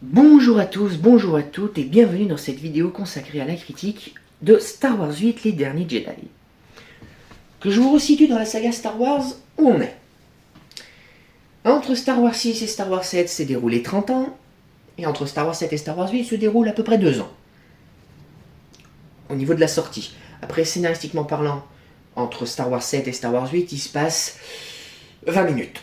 Bonjour à tous, bonjour à toutes et bienvenue dans cette vidéo consacrée à la critique de Star Wars 8, les derniers Jedi. Que je vous resitue dans la saga Star Wars, où on est. Entre Star Wars 6 et Star Wars 7 s'est déroulé 30 ans, et entre Star Wars 7 et Star Wars 8 se déroule à peu près 2 ans. Au niveau de la sortie. Après, scénaristiquement parlant, entre Star Wars 7 et Star Wars 8, il se passe 20 minutes.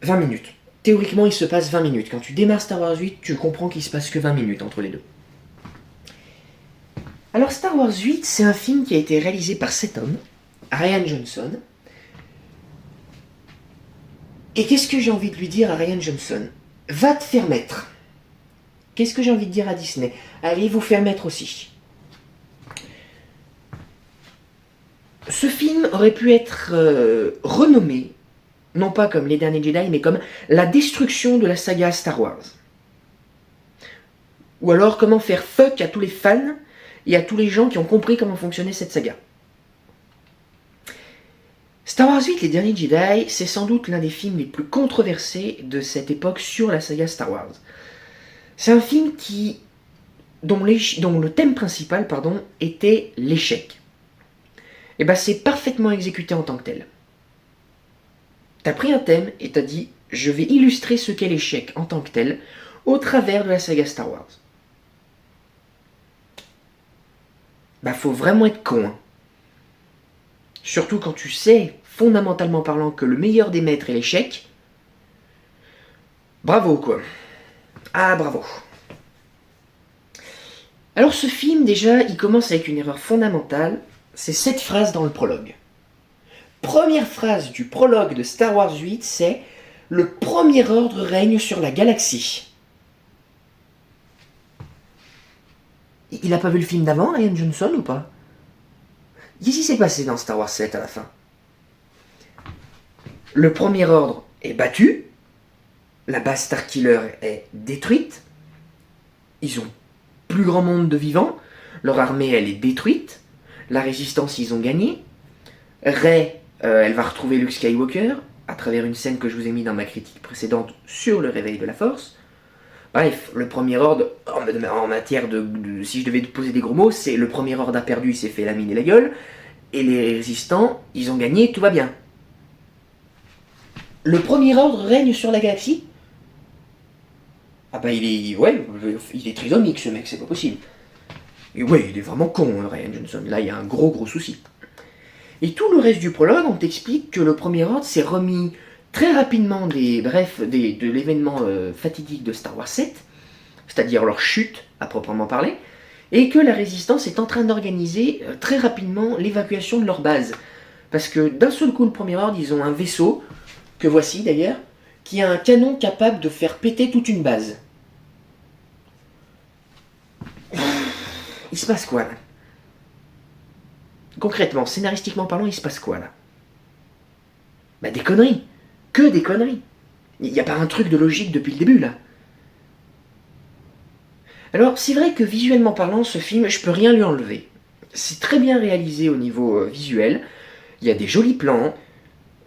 20 minutes. Théoriquement, il se passe 20 minutes. Quand tu démarres Star Wars 8, tu comprends qu'il se passe que 20 minutes entre les deux. Alors Star Wars 8, c'est un film qui a été réalisé par cet homme, Rian Johnson. Et qu'est-ce que j'ai envie de lui dire à Rian Johnson? Va te faire mettre. Qu'est-ce que j'ai envie de dire à Disney? Allez vous faire mettre aussi. Ce film aurait pu être renommé, non pas comme Les Derniers Jedi, mais comme la destruction de la saga Star Wars. Ou alors comment faire fuck à tous les fans et à tous les gens qui ont compris comment fonctionnait cette saga. Star Wars 8, Les Derniers Jedi, c'est sans doute l'un des films les plus controversés de cette époque sur la saga Star Wars. C'est un film dont le thème principal était l'échec. Et ben c'est parfaitement exécuté en tant que tel. T'as pris un thème et t'as dit « Je vais illustrer ce qu'est l'échec en tant que tel au travers de la saga Star Wars ». Bah faut vraiment être con. Hein. Surtout quand tu sais, fondamentalement parlant, que le meilleur des maîtres est l'échec. Bravo quoi. Ah bravo. Alors ce film déjà, il commence avec une erreur fondamentale, c'est cette phrase dans le prologue. Première phrase du prologue de Star Wars 8, c'est « Le premier ordre règne sur la galaxie ». Il a pas vu le film d'avant, Rian Johnson, ou pas? Qu'est-ce qui s'est passé dans Star Wars 7 à la fin? Le premier ordre est battu, la base Starkiller est détruite, ils ont plus grand monde de vivants, leur armée elle est détruite, la résistance ils ont gagné, Rey elle va retrouver Luke Skywalker à travers une scène que je vous ai mis dans ma critique précédente sur le réveil de la Force. Bref, le premier ordre, en matière si je devais poser des gros mots, c'est le premier ordre a perdu, il s'est fait laminer la gueule, et les résistants, ils ont gagné, tout va bien. Le premier ordre règne sur la galaxie? Ah bah il est trisomique ce mec, c'est pas possible. Et ouais, il est vraiment con, Rian Johnson, là il y a un gros souci. Et tout le reste du prologue, on t'explique que le premier ordre s'est remis très rapidement de l'événement fatidique de Star Wars 7, c'est-à-dire leur chute à proprement parler, et que la résistance est en train d'organiser très rapidement l'évacuation de leur base. Parce que d'un seul coup, le premier ordre, ils ont un vaisseau, que voici d'ailleurs, qui a un canon capable de faire péter toute une base. Il se passe quoi là? Concrètement, scénaristiquement parlant, il se passe quoi là? Bah des conneries. Que des conneries. Il n'y a pas un truc de logique depuis le début là. Alors c'est vrai que visuellement parlant, ce film, je peux rien lui enlever. C'est très bien réalisé au niveau visuel. Il y a des jolis plans.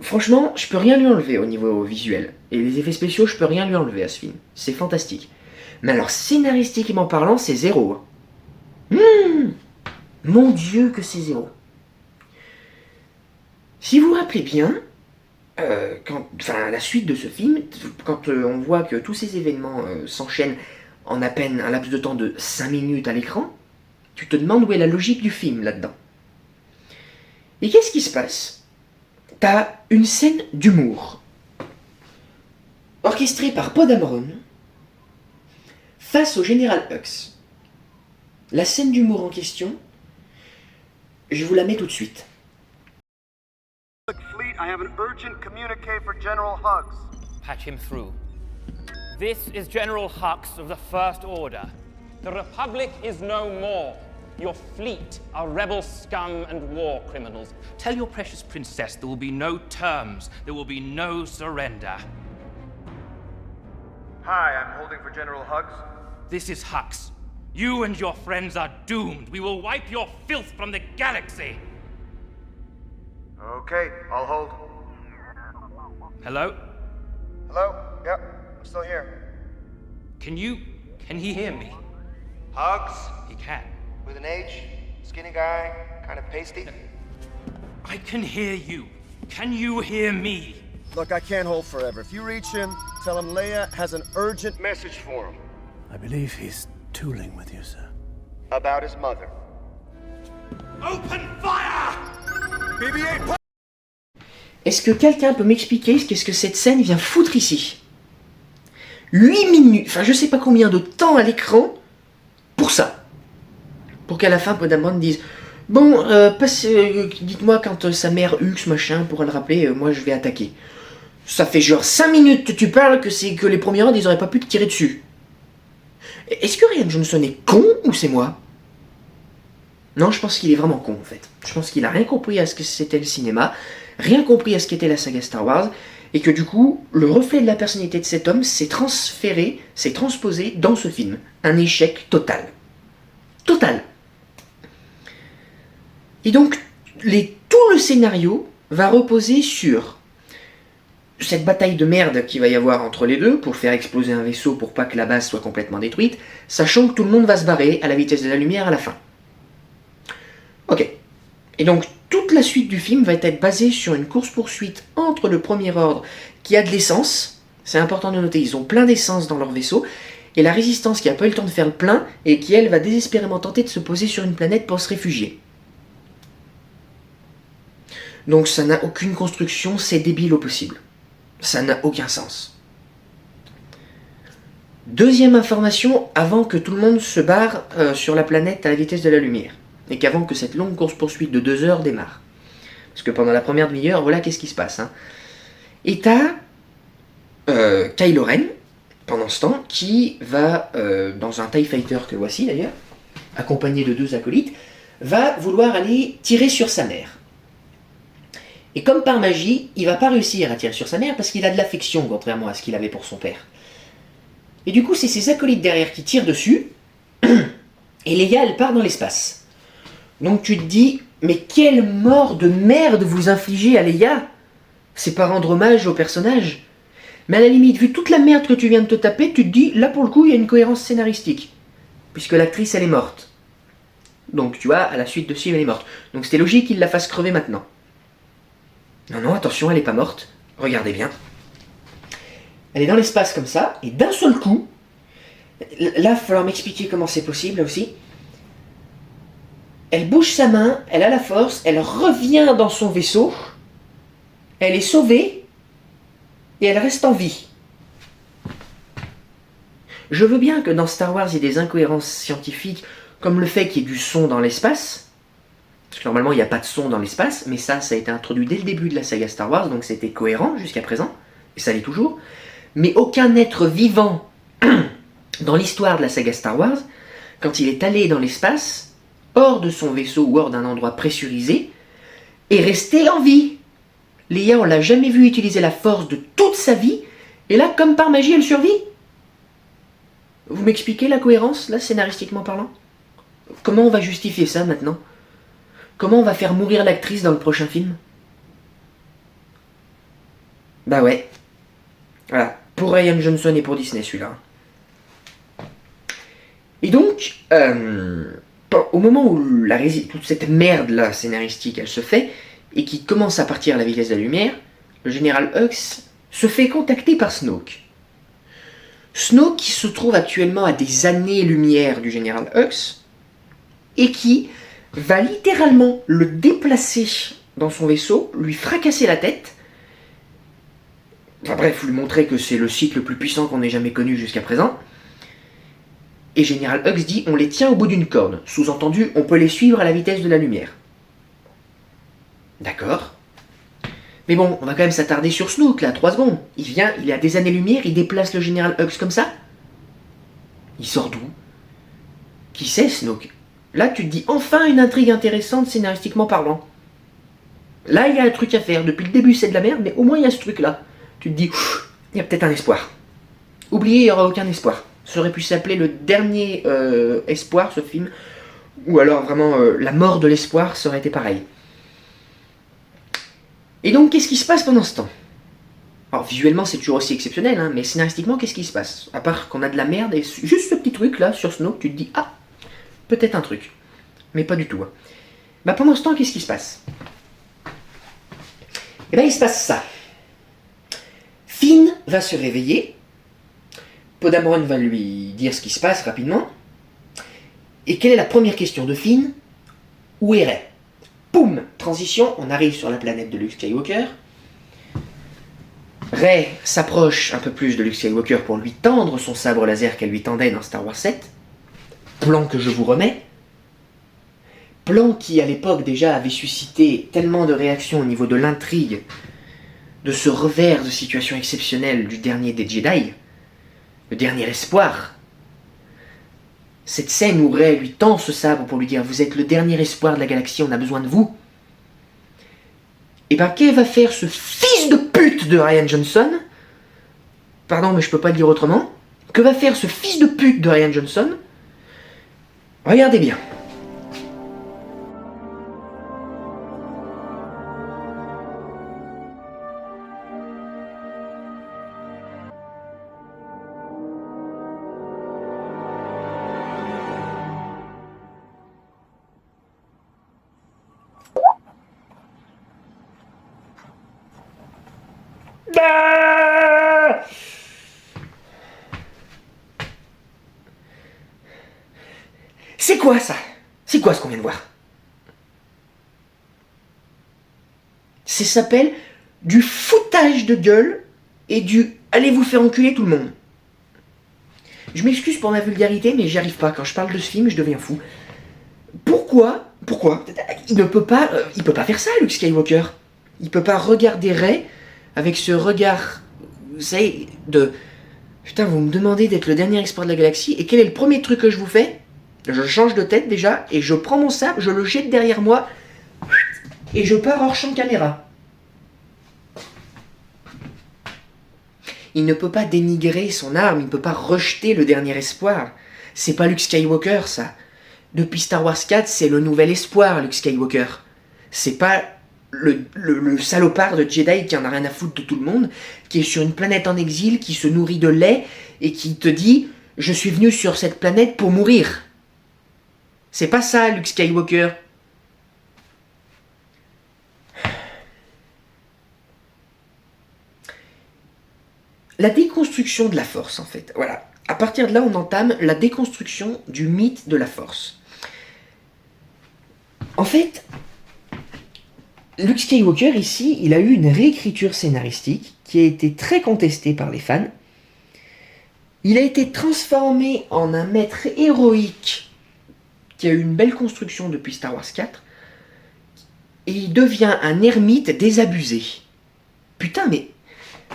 Franchement, je peux rien lui enlever au niveau visuel. Et les effets spéciaux, je peux rien lui enlever à ce film. C'est fantastique. Mais alors scénaristiquement parlant, c'est zéro. Mon Dieu que c'est zéro. Si vous vous rappelez bien, à la suite de ce film, quand on voit que tous ces événements s'enchaînent en à peine un laps de temps de 5 minutes à l'écran, tu te demandes où est la logique du film là-dedans. Et qu'est-ce qui se passe? T'as une scène d'humour, orchestrée par Poe Dameron, face au général Hux. La scène d'humour en question, je vous la mets tout de suite. Fleet, I have an urgent communique for General Hux. Patch him through. This is General Hux of the First Order. The Republic is no more. Your fleet are rebel scum and war criminals. Tell your precious princess there will be no terms. There will be no surrender. Hi, I'm holding for General Hux. This is Hux. You and your friends are doomed. We will wipe your filth from the galaxy. Okay, I'll hold. Hello? Hello? Yep, I'm still here. Can he hear me? Hugs? He can. With an H? Skinny guy? Kind of pasty? I can hear you. Can you hear me? Look, I can't hold forever. If you reach him, tell him Leia has an urgent message for him. I believe he's tooling with you, sir. About his mother. Open fire! BB-8, Est-ce que quelqu'un peut m'expliquer qu'est-ce que cette scène vient foutre ici? 8 minutes, enfin je sais pas combien de temps à l'écran pour ça. Pour qu'à la fin, Podamon dise bon, dites-moi quand sa mère Hux, machin, pourra le rappeler, moi je vais attaquer. Ça fait genre 5 minutes que tu parles que c'est que les premiers rounds, ils auraient pas pu te tirer dessus. Est-ce que Rian Johnson est con ou c'est moi? Non, je pense qu'il est vraiment con en fait. Je pense qu'il a rien compris à ce que c'était le cinéma, rien compris à ce qu'était la saga Star Wars, et que du coup, le reflet de la personnalité de cet homme s'est transféré, s'est transposé dans ce film. Un échec total. Total. Et donc, tout le scénario va reposer sur cette bataille de merde qu'il va y avoir entre les deux pour faire exploser un vaisseau pour pas que la base soit complètement détruite, sachant que tout le monde va se barrer à la vitesse de la lumière à la fin. Ok. Et donc, toute la suite du film va être basée sur une course-poursuite entre le Premier Ordre qui a de l'essence. C'est important de noter, ils ont plein d'essence dans leur vaisseau. Et la Résistance qui a pas eu le temps de faire le plein et qui, elle, va désespérément tenter de se poser sur une planète pour se réfugier. Donc ça n'a aucune construction, c'est débile au possible. Ça n'a aucun sens. Deuxième information, avant que tout le monde se barre sur la planète à la vitesse de la lumière. Et qu'avant que cette longue course-poursuite de 2 heures démarre. Parce que pendant la première demi-heure, voilà qu'est-ce qui se passe. Hein. Et t'as Kylo Ren, pendant ce temps, qui va, dans un TIE Fighter que voici d'ailleurs, accompagné de 2 acolytes, va vouloir aller tirer sur sa mère. Et comme par magie, il va pas réussir à tirer sur sa mère parce qu'il a de l'affection, contrairement à ce qu'il avait pour son père. Et du coup, c'est ses acolytes derrière qui tirent dessus, et Leia, elle part dans l'espace. Donc tu te dis, mais quelle mort de merde vous infligez à Leia? C'est pas rendre hommage au personnage. Mais à la limite, vu toute la merde que tu viens de te taper, tu te dis, là pour le coup, il y a une cohérence scénaristique. Puisque l'actrice, elle est morte. Donc tu vois, à la suite de ce film, elle est morte. Donc c'était logique qu'il la fasse crever maintenant. Non, non, attention, elle est pas morte. Regardez bien. Elle est dans l'espace comme ça, et d'un seul coup, là, il va falloir m'expliquer comment c'est possible, là aussi. Elle bouge sa main, elle a la force, elle revient dans son vaisseau, elle est sauvée, et elle reste en vie. Je veux bien que dans Star Wars, il y ait des incohérences scientifiques, comme le fait qu'il y ait du son dans l'espace, parce que normalement, il n'y a pas de son dans l'espace, mais ça a été introduit dès le début de la saga Star Wars, donc c'était cohérent jusqu'à présent, et ça l'est toujours. Mais aucun être vivant dans l'histoire de la saga Star Wars, quand il est allé dans l'espace, hors de son vaisseau ou hors d'un endroit pressurisé, est resté en vie. Leia, on l'a jamais vu utiliser la force de toute sa vie, et là, comme par magie, elle survit. Vous m'expliquez la cohérence, là, scénaristiquement parlant? Comment on va justifier ça, maintenant? Comment on va faire mourir l'actrice dans le prochain film? Bah ouais. Voilà. Pour Rian Johnson et pour Disney, celui-là. Et donc, au moment où toute cette merde-là, scénaristique, elle se fait, et qui commence à partir à la vitesse de la lumière, le général Hux se fait contacter par Snoke. Snoke qui se trouve actuellement à des années-lumière du général Hux, et qui va littéralement le déplacer dans son vaisseau, lui fracasser la tête, enfin bref, lui montrer que c'est le Sith le plus puissant qu'on ait jamais connu jusqu'à présent. Et Général Hux dit, on les tient au bout d'une corde. Sous-entendu, on peut les suivre à la vitesse de la lumière. D'accord. Mais bon, on va quand même s'attarder sur Snoke, là, 3 secondes. Il est à des années-lumière, il déplace le Général Hux comme ça. Il sort d'où? Qui c'est, Snoke? Là, tu te dis, enfin une intrigue intéressante scénaristiquement parlant. Là, il y a un truc à faire. Depuis le début, c'est de la merde, mais au moins, il y a ce truc-là. Tu te dis, il y a peut-être un espoir. Oubliez, il n'y aura aucun espoir. Ça aurait pu s'appeler le dernier espoir, ce film. Ou alors, vraiment, la mort de l'espoir, ça aurait été pareil. Et donc, qu'est-ce qui se passe pendant ce temps? Alors visuellement c'est toujours aussi exceptionnel, hein, mais scénaristiquement qu'est-ce qui se passe? À part qu'on a de la merde et juste ce petit truc là sur Snoke, tu te dis ah, peut-être un truc. Mais pas du tout. Hein. Bah pendant ce temps, qu'est-ce qui se passe? Eh ben il se passe ça. Finn va se réveiller. Poe Dameron va lui dire ce qui se passe rapidement. Et quelle est la première question de Finn? Où est Rey? Poum! Transition, on arrive sur la planète de Luke Skywalker. Rey s'approche un peu plus de Luke Skywalker pour lui tendre son sabre laser qu'elle lui tendait dans Star Wars 7. Plan que je vous remets. Plan qui, à l'époque, déjà avait suscité tellement de réactions au niveau de l'intrigue, de ce revers de situation exceptionnelle du dernier des Jedi, le dernier espoir. Cette scène où Rey lui tend ce sabre pour lui dire « Vous êtes le dernier espoir de la galaxie, on a besoin de vous ». Et ben, qu'est-ce va faire ce fils de pute de Rian Johnson? Pardon, mais je peux pas le dire autrement. Que va faire ce fils de pute de Rian Johnson? Regardez bien. C'est quoi ça? C'est quoi ce qu'on vient de voir? Ça s'appelle du foutage de gueule et du allez vous faire enculer tout le monde. Je m'excuse pour ma vulgarité, mais j'y arrive pas. Quand je parle de ce film, je deviens fou. Pourquoi il ne peut pas, il peut pas faire ça, Luke Skywalker. Il peut pas regarder Rey avec ce regard, vous savez, de putain, vous me demandez d'être le dernier espoir de la galaxie, et quel est le premier truc que je vous fais? Je change de tête déjà, et je prends mon sabre, je le jette derrière moi, et je pars hors champ de caméra. Il ne peut pas dénigrer son arme, il ne peut pas rejeter le dernier espoir. C'est pas Luke Skywalker, ça. Depuis Star Wars 4, c'est le nouvel espoir, Luke Skywalker. C'est pas le salopard de Jedi qui en a rien à foutre de tout le monde, qui est sur une planète en exil, qui se nourrit de lait, et qui te dit « Je suis venu sur cette planète pour mourir ». C'est pas ça, Luke Skywalker. La déconstruction de la Force, en fait. Voilà. À partir de là, on entame la déconstruction du mythe de la Force. En fait, Luke Skywalker, ici, il a eu une réécriture scénaristique qui a été très contestée par les fans. Il a été transformé en un maître héroïque qui a eu une belle construction depuis Star Wars 4, et il devient un ermite désabusé. Putain, mais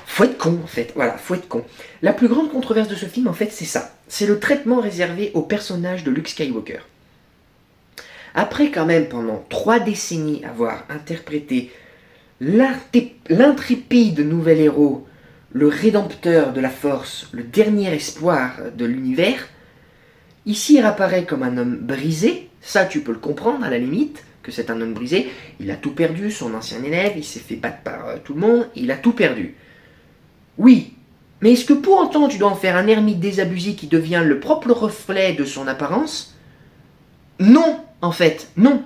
faut être con, en fait. Voilà, faut être con. La plus grande controverse de ce film, en fait, c'est ça. C'est le traitement réservé au personnage de Luke Skywalker. Après, quand même, pendant 3 décennies, avoir interprété l'intrépide nouvel héros, le rédempteur de la Force, le dernier espoir de l'univers, ici, il apparaît comme un homme brisé. Ça, tu peux le comprendre, à la limite, que c'est un homme brisé. Il a tout perdu, son ancien élève, il s'est fait battre par tout le monde, il a tout perdu. Oui, mais est-ce que pour autant tu dois en faire un ermite désabusé qui devient le propre reflet de son apparence? Non, en fait, non.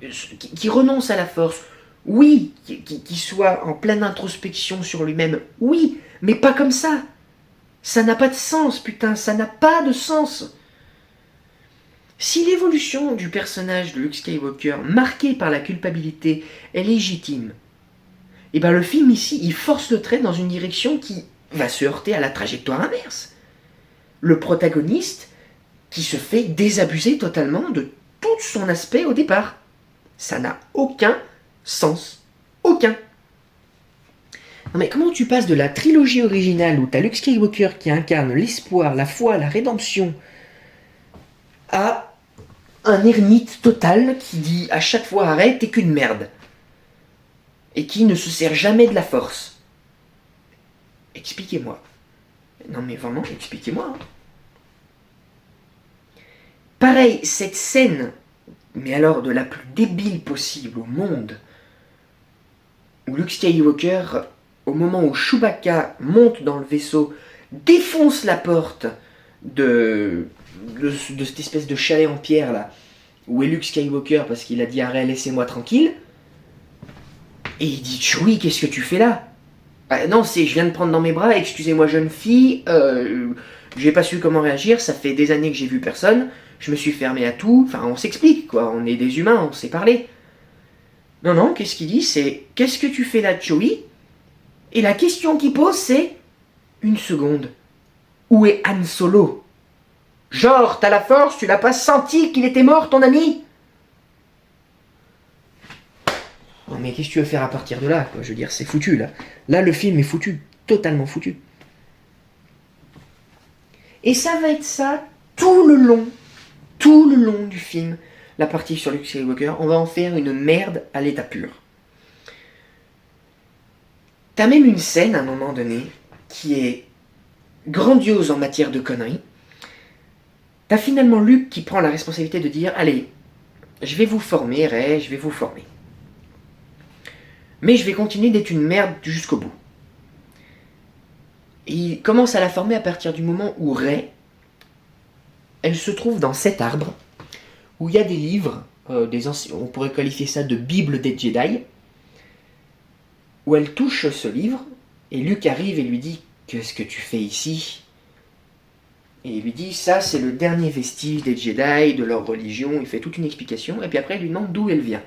Qui renonce à la Force, oui. Qui soit en pleine introspection sur lui-même, oui, mais pas comme ça. Ça n'a pas de sens, putain, ça n'a pas de sens. Si l'évolution du personnage de Luke Skywalker, marquée par la culpabilité, est légitime, et bien le film ici, il force le trait dans une direction qui va se heurter à la trajectoire inverse. Le protagoniste qui se fait désabuser totalement de tout son aspect au départ. Ça n'a aucun sens. Aucun. Non mais comment tu passes de la trilogie originale où t'as Luke Skywalker qui incarne l'espoir, la foi, la rédemption, à un ermite total qui dit à chaque fois arrête, t'es qu'une merde. Et qui ne se sert jamais de la Force. Expliquez-moi. Non mais vraiment, expliquez-moi. Hein. Pareil, cette scène, mais alors de la plus débile possible au monde, où Luke Skywalker au moment où Chewbacca monte dans le vaisseau, défonce la porte de cette espèce de chalet en pierre là, où est Luke Skywalker parce qu'il a dit arrête, laissez-moi tranquille. Et il dit Chewie, qu'est-ce que tu fais là? Ah, non, je viens de prendre dans mes bras, excusez-moi jeune fille, j'ai pas su comment réagir, ça fait des années que j'ai vu personne, je me suis fermé à tout, enfin on s'explique quoi, on est des humains, on sait parler. Non, qu'est-ce qu'il dit? C'est qu'est-ce que tu fais là, Chewie? Et la question qu'il pose c'est une seconde. Où est Han Solo? Genre, t'as la force, tu l'as pas senti qu'il était mort, ton ami? Non mais qu'est-ce que tu veux faire à partir de là, quoi? Je veux dire, c'est foutu, là. Là, le film est foutu. Totalement foutu. Et ça va être ça tout le long du film. La partie sur Luke Skywalker, on va en faire une merde à l'état pur. T'as même une scène, à un moment donné, qui est grandiose en matière de conneries. T'as finalement Luke qui prend la responsabilité de dire « Allez, je vais vous former, Rey, je vais vous former. Mais je vais continuer d'être une merde jusqu'au bout. » Et il commence à la former à partir du moment où Rey, elle se trouve dans cet arbre, où il y a des livres, on pourrait qualifier ça de Bible des Jedi, où elle touche ce livre, et Luke arrive et lui dit « Qu'est-ce que tu fais ici ?» Et il lui dit, ça c'est le dernier vestige des Jedi, de leur religion, il fait toute une explication, et puis après il lui demande d'où elle vient.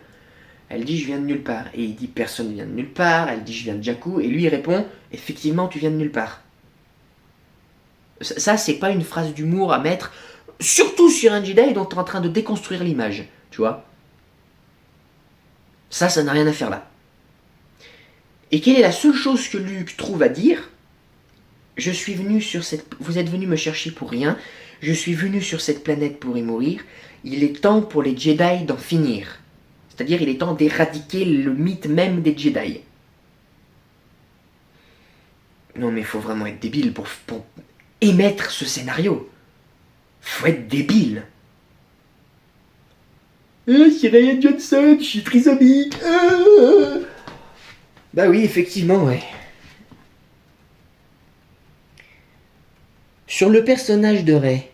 Elle dit, je viens de nulle part. Et il dit, personne ne vient de nulle part, elle dit, je viens de Jakku, et lui il répond, effectivement tu viens de nulle part. Ça c'est pas une phrase d'humour à mettre, surtout sur un Jedi dont tu es en train de déconstruire l'image, tu vois. Ça n'a rien à faire là. Et quelle est la seule chose que Luke trouve à dire? Je suis venu sur cette... Vous êtes venu me chercher pour rien. Je suis venu sur cette planète pour y mourir. Il est temps pour les Jedi d'en finir. C'est-à-dire, il est temps d'éradiquer le mythe même des Jedi. Non, mais il faut vraiment être débile pour émettre ce scénario. Faut être débile. C'est Rian Johnson, je suis trisomique. Bah oui, effectivement, ouais. Sur le personnage de Rey,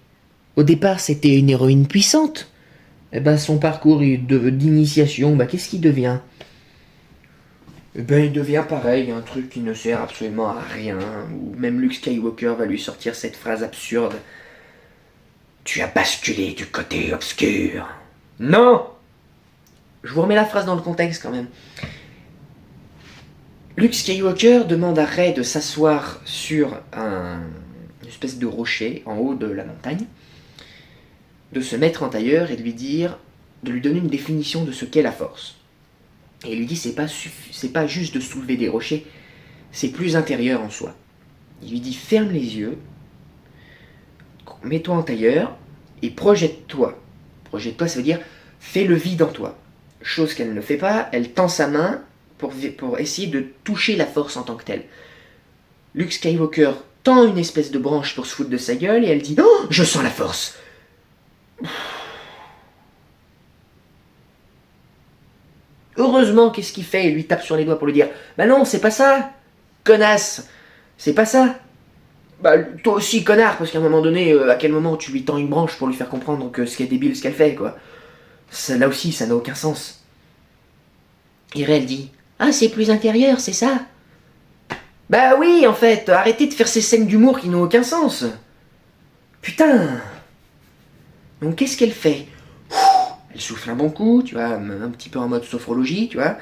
au départ c'était une héroïne puissante. Et ben son parcours d'initiation, qu'est-ce qu'il devient? Il devient pareil, un truc qui ne sert absolument à rien, ou même Luke Skywalker va lui sortir cette phrase absurde. Tu as basculé du côté obscur. Non! Je vous remets la phrase dans le contexte quand même. Luke Skywalker demande à Rey de s'asseoir sur une espèce de rocher en haut de la montagne, de se mettre en tailleur et de lui donner une définition de ce qu'est la force. Et il lui dit c'est pas juste de soulever des rochers, c'est plus intérieur en soi. Il lui dit ferme les yeux, mets-toi en tailleur et projette-toi. Projette-toi, ça veut dire fais le vide en toi. Chose qu'elle ne fait pas, elle tend sa main pour essayer de toucher la force en tant que telle. Luke Skywalker tend une espèce de branche pour se foutre de sa gueule et elle dit « Oh, je sens la force !» Heureusement, qu'est-ce qu'il fait? Il lui tape sur les doigts pour lui dire « Bah non, c'est pas ça, connasse, c'est pas ça. Bah toi aussi, connard, parce qu'à un moment donné, à quel moment tu lui tends une branche pour lui faire comprendre que ce qui est débile, ce qu'elle fait, quoi. Ça, là aussi, ça n'a aucun sens. » Et Rey, elle dit « Ah, c'est plus intérieur, c'est ça? » Bah oui, en fait, arrêtez de faire ces scènes d'humour qui n'ont aucun sens. Putain. Donc qu'est-ce qu'elle fait? Elle souffle un bon coup, tu vois, un petit peu en mode sophrologie, tu vois.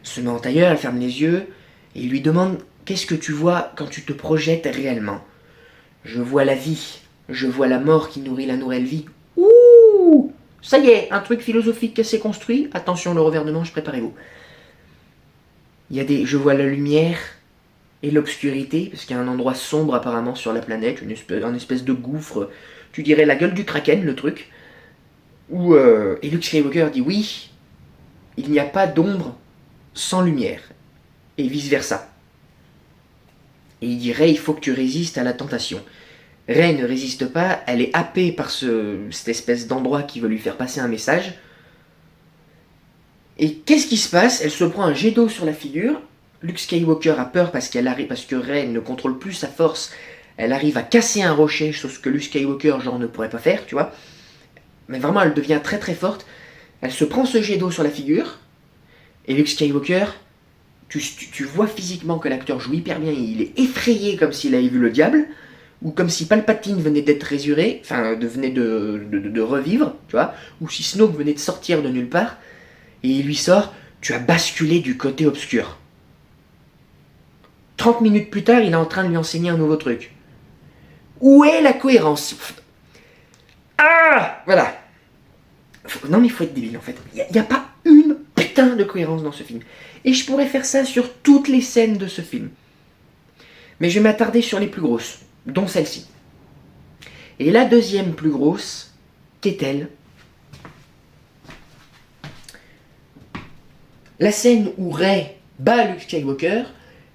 Se met en tailleur, elle ferme les yeux, et il lui demande « Qu'est-ce que tu vois quand tu te projettes réellement ?»« Je vois la vie, je vois la mort qui nourrit la nouvelle vie. » Ouh. Ça y est, un truc philosophique qui s'est construit. Attention, le revers de manche, préparez-vous. Je vois la lumière et l'obscurité, parce qu'il y a un endroit sombre apparemment sur la planète, une espèce de gouffre, tu dirais la gueule du Kraken, le truc, et Luke Skywalker dit oui, il n'y a pas d'ombre sans lumière, et vice-versa. Et il dit Rey, il faut que tu résistes à la tentation. Rey ne résiste pas, elle est happée par cette espèce d'endroit qui veut lui faire passer un message. Et qu'est-ce qui se passe? Elle se prend un jet d'eau sur la figure, Luke Skywalker a peur parce que Rey ne contrôle plus sa force. Elle arrive à casser un rocher, chose que Luke Skywalker genre ne pourrait pas faire, tu vois. Mais vraiment, elle devient très très forte. Elle se prend ce jet d'eau sur la figure. Et Luke Skywalker, tu vois physiquement que l'acteur joue hyper bien. Il est effrayé comme s'il avait vu le diable. Ou comme si Palpatine venait d'être résuré, enfin venait de revivre, tu vois. Ou si Snoke venait de sortir de nulle part. Et il lui sort, tu as basculé du côté obscur. 30 minutes plus tard, il est en train de lui enseigner un nouveau truc. Où est la cohérence? Ah, voilà. Non mais il faut être débile en fait. Il n'y a pas une putain de cohérence dans ce film. Et je pourrais faire ça sur toutes les scènes de ce film. Mais je vais m'attarder sur les plus grosses, dont celle-ci. Et la deuxième plus grosse, qu'est-elle? La scène où Rey bat Luke Skywalker,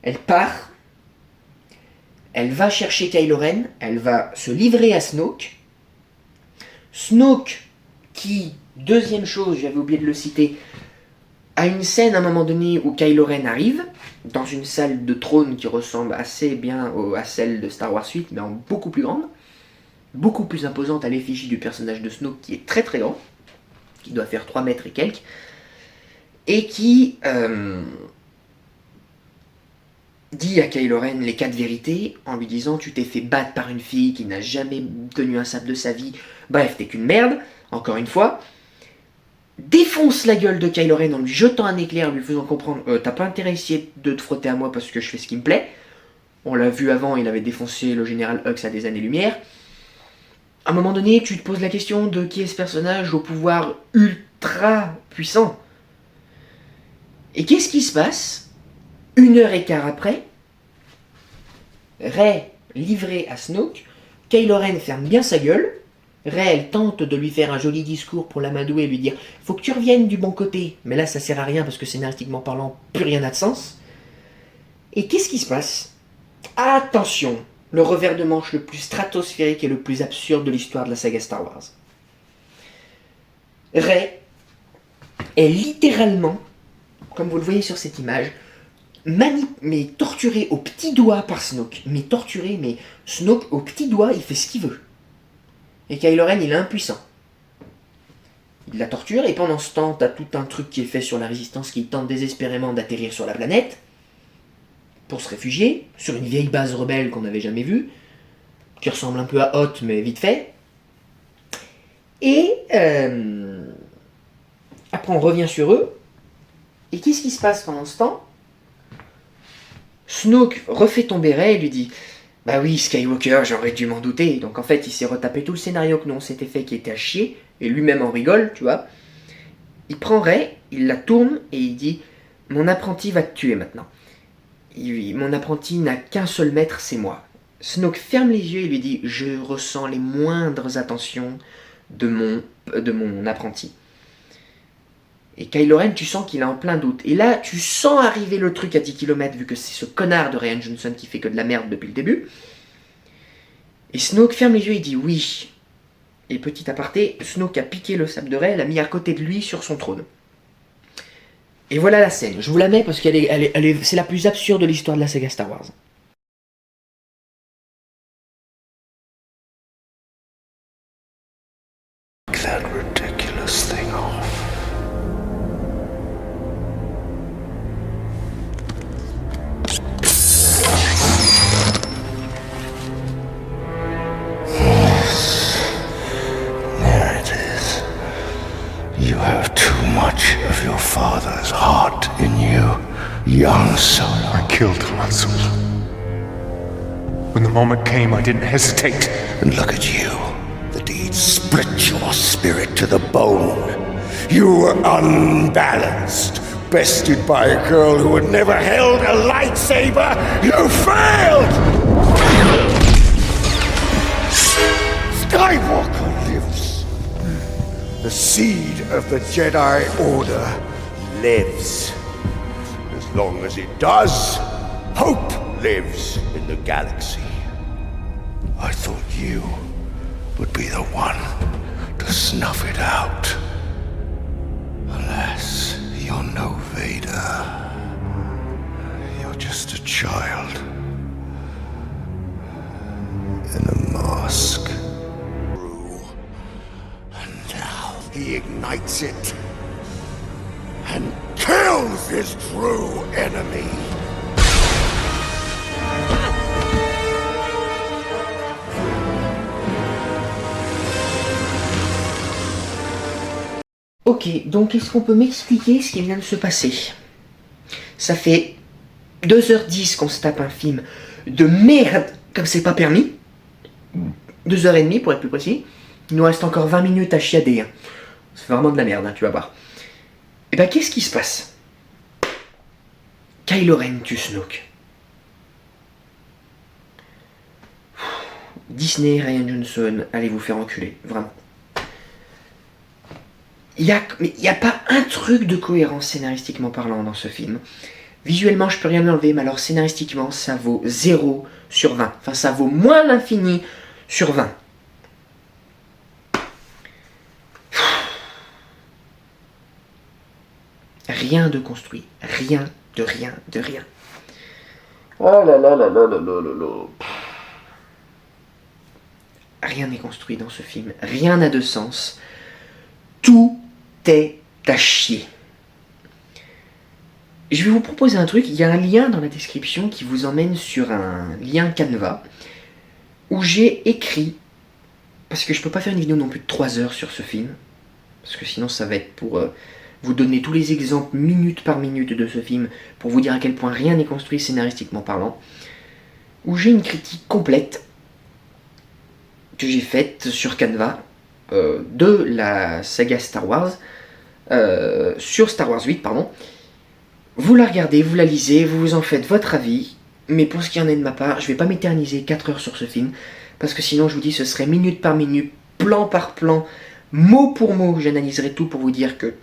elle part, elle va chercher Kylo Ren, elle va se livrer à Snoke. Snoke, qui, deuxième chose, j'avais oublié de le citer, a une scène à un moment donné où Kylo Ren arrive, dans une salle de trône qui ressemble assez bien à celle de Star Wars 8, mais en beaucoup plus grande, beaucoup plus imposante à l'effigie du personnage de Snoke, qui est très très grand, qui doit faire 3 mètres et quelques, et qui dit à Kylo Ren les 4 vérités en lui disant: tu t'es fait battre par une fille qui n'a jamais tenu un sabre de sa vie, bref, t'es qu'une merde, encore une fois. Défonce la gueule de Kylo Ren en lui jetant un éclair, lui faisant comprendre t'as pas intérêt à essayer de te frotter à moi parce que je fais ce qui me plaît. On l'a vu avant, il avait défoncé le général Hux à des années-lumière. À un moment donné, tu te poses la question de qui est ce personnage au pouvoir ultra puissant. Et qu'est-ce qui se passe? 1h15 après, Rey livré à Snoke, Kylo Ren ferme bien sa gueule. Rey, elle tente de lui faire un joli discours pour l'amadouer et lui dire « Faut que tu reviennes du bon côté ». Mais là, ça sert à rien parce que scénaristiquement parlant, plus rien n'a de sens. Et qu'est-ce qui se passe? Attention, le revers de manche le plus stratosphérique et le plus absurde de l'histoire de la saga Star Wars. Rey est littéralement, comme vous le voyez sur cette image, mais torturé au petit doigt par Snoke. Mais torturé, mais Snoke au petit doigt, il fait ce qu'il veut. Et Kylo Ren, il est impuissant. Il la torture, et pendant ce temps, t'as tout un truc qui est fait sur la résistance qui tente désespérément d'atterrir sur la planète pour se réfugier, sur une vieille base rebelle qu'on n'avait jamais vue, qui ressemble un peu à Hoth, mais vite fait. Et après, on revient sur eux. Et qu'est-ce qui se passe pendant ce temps? Snoke refait tomber Rey et lui dit: bah oui, Skywalker, j'aurais dû m'en douter. Donc en fait, il s'est retapé tout le scénario que nous on s'était fait qui était à chier, et lui-même en rigole, tu vois. Il prend Rey, il la tourne, et il dit: mon apprenti va te tuer maintenant. Mon apprenti n'a qu'un seul maître, c'est moi. Snoke ferme les yeux et lui dit: je ressens les moindres attentions de mon apprenti. Et Kylo Ren, tu sens qu'il est en plein doute. Et là, tu sens arriver le truc à 10 km, vu que c'est ce connard de Rian Johnson qui fait que de la merde depuis le début. Et Snoke ferme les yeux et dit oui. Et petit aparté, Snoke a piqué le sabre de Rey, l'a mis à côté de lui sur son trône. Et voilà la scène. Je vous la mets parce qu'elle c'est la plus absurde de l'histoire de la saga Star Wars. That ridiculous thing off. There it is. You have too much of your father's heart in you, young Solo. I killed Han Solo. When the moment came, I didn't hesitate. And look at you. The deed split your spirit to the bone. You were unbalanced, bested by a girl who had never held a lightsaber. You failed! Skywalker lives. The seed of the Jedi Order lives. As long as it does, hope lives in the galaxy. I thought you would be the one to snuff it out. Alas, you're no Vader. You're just a child. In a mask. And now he ignites it. And kills his true enemy. Ok, donc est-ce qu'on peut m'expliquer ce qui vient de se passer? Ça fait 2h10 qu'on se tape un film de merde, comme c'est pas permis. 2h30 pour être plus précis. Il nous reste encore 20 minutes à chiader. Hein. C'est vraiment de la merde, hein, tu vas voir. Et ben qu'est-ce qui se passe? Kylo Ren tue Snoke. Disney, Rian Johnson, allez vous faire enculer, vraiment. Il n'y a pas un truc de cohérence scénaristiquement parlant dans ce film. Visuellement, je peux rien enlever, mais alors scénaristiquement, ça vaut 0 sur 20. Enfin, ça vaut moins l'infini sur 20. Rien de construit. Rien de rien de rien. Oh là là là là là là là là. Rien n'est construit dans ce film. Rien n'a de sens. Tout est à chier. Je vais vous proposer un truc, il y a un lien dans la description qui vous emmène sur un lien Canva où j'ai écrit, parce que je peux pas faire une vidéo non plus de 3 heures sur ce film, parce que sinon ça va être pour vous donner tous les exemples minute par minute de ce film, pour vous dire à quel point rien n'est construit scénaristiquement parlant, où j'ai une critique complète que j'ai faite sur Canva de la saga Star Wars, sur Star Wars 8, pardon. Vous la regardez, vous la lisez, vous vous en faites votre avis, mais pour ce qui en est de ma part, je vais pas m'éterniser 4 heures sur ce film, parce que sinon je vous dis ce serait minute par minute, plan par plan, mot pour mot, j'analyserai tout pour vous dire que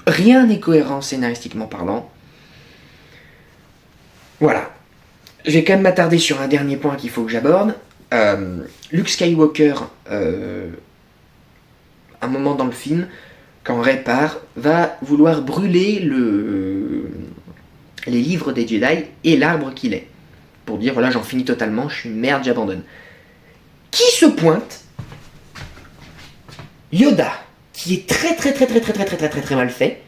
rien n'est cohérent scénaristiquement parlant. Voilà. Je vais quand même m'attarder sur un dernier point qu'il faut que j'aborde. Luke Skywalker, un moment dans le film, quand Rey part, va vouloir brûler les livres des Jedi et l'arbre qu'il est. Pour dire, voilà, j'en finis totalement, je suis une merde, j'abandonne. Qui se pointe? Yoda, qui est très mal fait,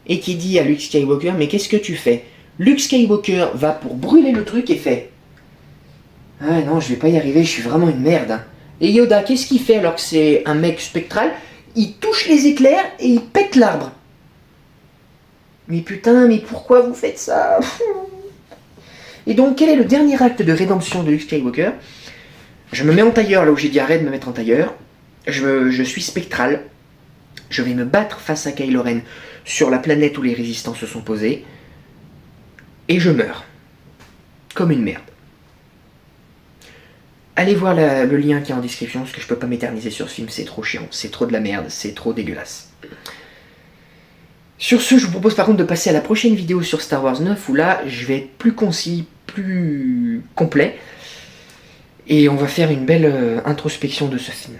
et qui dit à Luke Skywalker, mais qu'est-ce que tu fais? Luke Skywalker va pour brûler le truc et fait, ah non, je vais pas y arriver, je suis vraiment une merde. Hein. Et Yoda, qu'est-ce qu'il fait alors que c'est un mec spectral? Il touche les éclairs et il pète l'arbre. Mais putain, mais pourquoi vous faites ça? Et donc, quel est le dernier acte de rédemption de Luke Skywalker? Je me mets en tailleur là où j'ai dit arrête de me mettre en tailleur. Je suis spectral. Je vais me battre face à Kylo Ren sur la planète où les résistants se sont posés. Et je meurs. Comme une merde. Allez voir le lien qui est en description, parce que je peux pas m'éterniser sur ce film, c'est trop chiant, c'est trop de la merde, c'est trop dégueulasse. Sur ce, je vous propose par contre de passer à la prochaine vidéo sur Star Wars 9, où là, je vais être plus concis, plus complet, et on va faire une belle introspection de ce film.